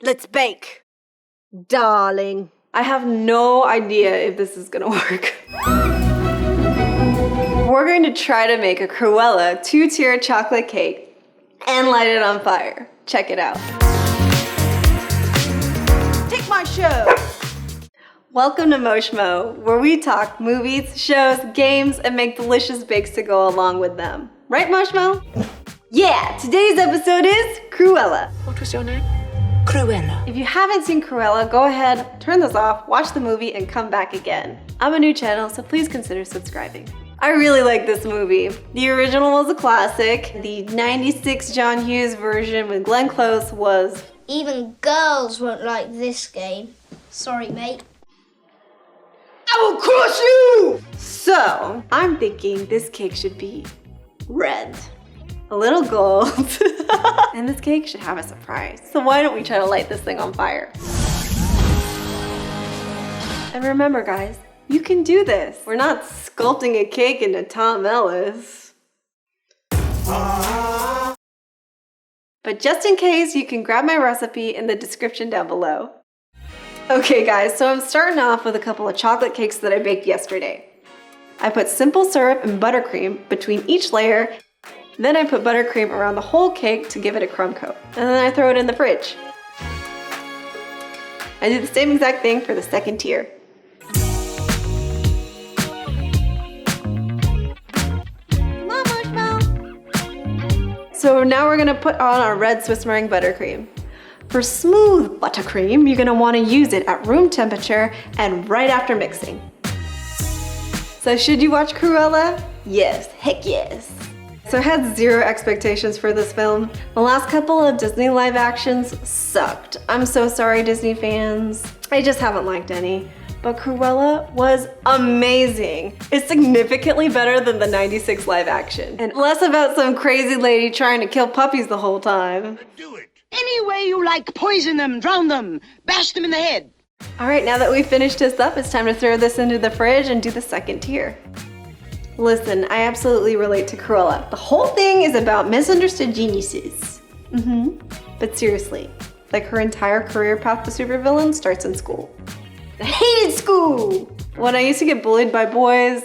Let's bake. Darling. I have no idea if this is gonna work. We're going to try to make a Cruella 2-tier chocolate cake and light it on fire. Check it out. Take my show. Welcome to Moshmo, where we talk movies, shows, games, and make delicious bakes to go along with them. Right, Moshmo? Yeah, today's episode is Cruella. What was your name? Cruella. If you haven't seen Cruella, go ahead, turn this off, watch the movie, and come back again. I'm a new channel, so please consider subscribing. I really like this movie. The original was a classic. The 96 John Hughes version with Glenn Close was... Even girls won't like this game. Sorry, mate. I will crush you! So, I'm thinking this cake should be red. A little gold. And this cake should have a surprise. So why don't we try to light this thing on fire? And remember, guys, you can do this. We're not sculpting a cake into Tom Ellis. But just in case, you can grab my recipe in the description down below. Okay guys, so I'm starting off with a couple of chocolate cakes that I baked yesterday. I put simple syrup and buttercream between each layer. Then I put buttercream around the whole cake to give it a crumb coat. And then I throw it in the fridge. I do the same exact thing for the second tier. So now we're gonna put on our red Swiss meringue buttercream. For smooth buttercream, you're gonna wanna use it at room temperature and right after mixing. So should you watch Cruella? Yes, heck yes. So I had zero expectations for this film. The last couple of Disney live actions sucked. I'm so sorry, Disney fans. I just haven't liked any. But Cruella was amazing. It's significantly better than the 96 live action. And less about some crazy lady trying to kill puppies the whole time. Do it. Any way you like, poison them, drown them, bash them in the head. All right, now that we've finished this up, it's time to throw this into the fridge and do the second tier. Listen, I absolutely relate to Cruella. The whole thing is about misunderstood geniuses. But seriously, like her entire career path to supervillain starts in school. I hated school! When I used to get bullied by boys,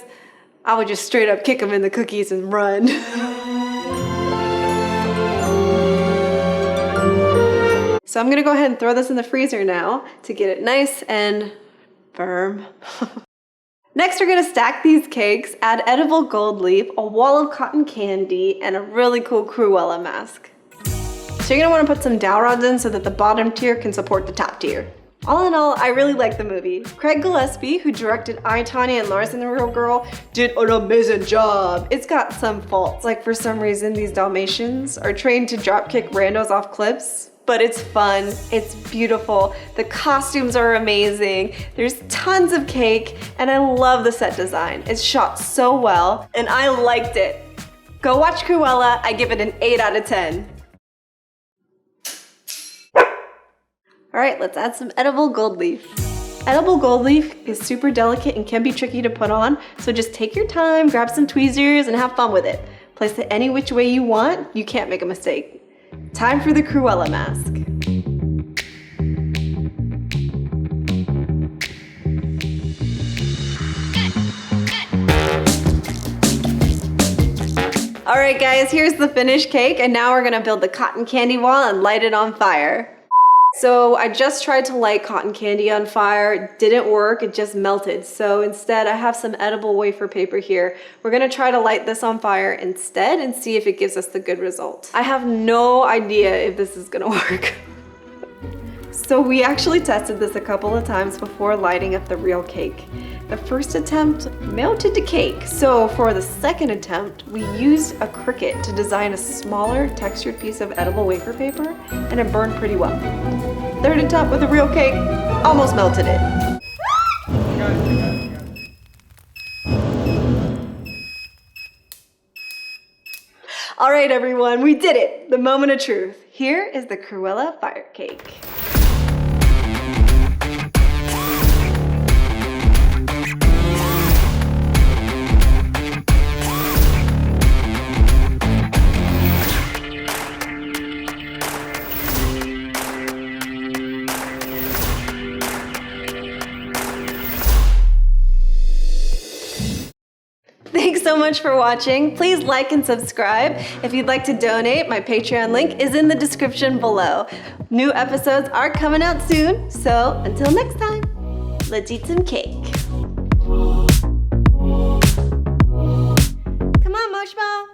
I would just straight up kick them in the cookies and run. So I'm gonna go ahead and throw this in the freezer now to get it nice and firm. Next, we're gonna stack these cakes, add edible gold leaf, a wall of cotton candy, and a really cool Cruella mask. So you're gonna wanna put some dowel rods in so that the bottom tier can support the top tier. All in all, I really like the movie. Craig Gillespie, who directed I, Tonya, and Lars and the Real Girl, did an amazing job. It's got some faults, like for some reason these Dalmatians are trained to dropkick randos off cliffs. But it's fun, it's beautiful, the costumes are amazing, there's tons of cake, and I love the set design. It's shot so well, and I liked it. Go watch Cruella, I give it an 8 out of 10. All right, let's add some edible gold leaf. Edible gold leaf is super delicate and can be tricky to put on, so just take your time, grab some tweezers, and have fun with it. Place it any which way you want, you can't make a mistake. Time for the Cruella mask. All right guys, here's the finished cake, and now we're gonna build the cotton candy wall and light it on fire. So I just tried to light cotton candy on fire. It didn't work, it just melted. So instead I have some edible wafer paper here. We're gonna try to light this on fire instead and see if it gives us the good result. I have no idea if this is gonna work. So we actually tested this a couple of times before lighting up the real cake. The first attempt melted the cake. So for the second attempt, we used a Cricut to design a smaller textured piece of edible wafer paper, and it burned pretty well. Third attempt with a real cake, almost melted it. All right, everyone, we did it. The moment of truth. Here is the Cruella Fire Cake. much for watching. Please like and subscribe. If you'd like to donate, my Patreon link is in the description below. New episodes are coming out soon, so until next time, let's eat some cake. Come on, Moshmo.